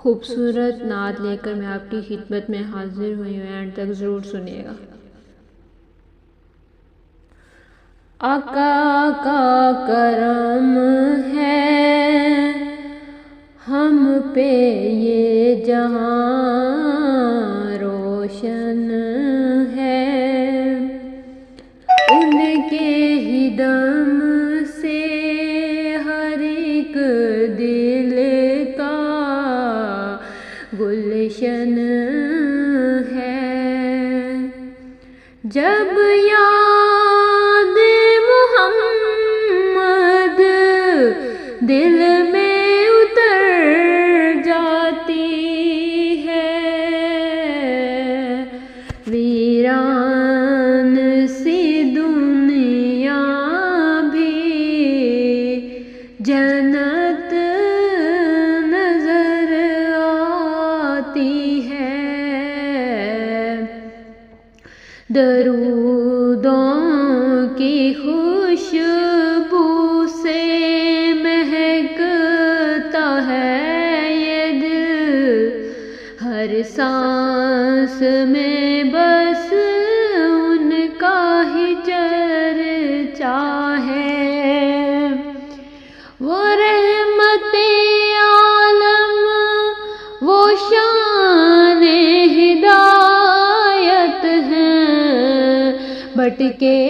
خوبصورت نعت لے کر میں آپ کی خدمت میں حاضر ہوئی ہوں، اینڈ تک ضرور سنیے گا۔ آقا کا کرم ہے ہم پہ یہ جہاں روشن ہے، ان کے ہی دم سے ہر ایک دل کا گلشن ہے۔ جب یاد محمد دل میں اتر جاتی ہے، ویران سی دنیا بھی جنت نظر آتی ہے۔ درودوں کی خوشبو سے مہکتا ہے یہ دل، ہر سانس میں بس ان کا ہی چرچا ہے۔ وہ رحمت عالم، وہ شان ہدایت ہیں، بھٹکے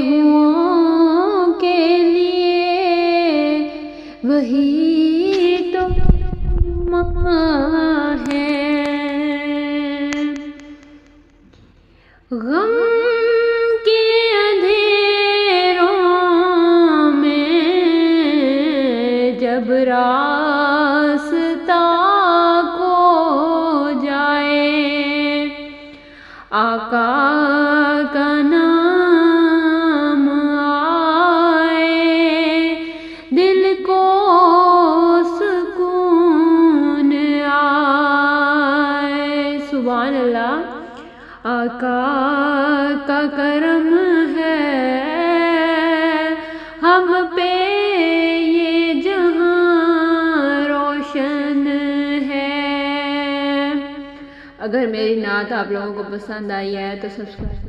ہوں کے لیے وہی تو ماں ہے۔ غم کے اندھیروں میں جب راستہ کھو جائے، آقا کا نام آئے، دل کو سکون آئے۔ سبحان اللہ۔ آقا کا کرم ہے ہم پہ یہ جہاں روشن ہے۔ اگر میری نعت آپ لوگوں کو پسند آئی ہے تو سبسکرائب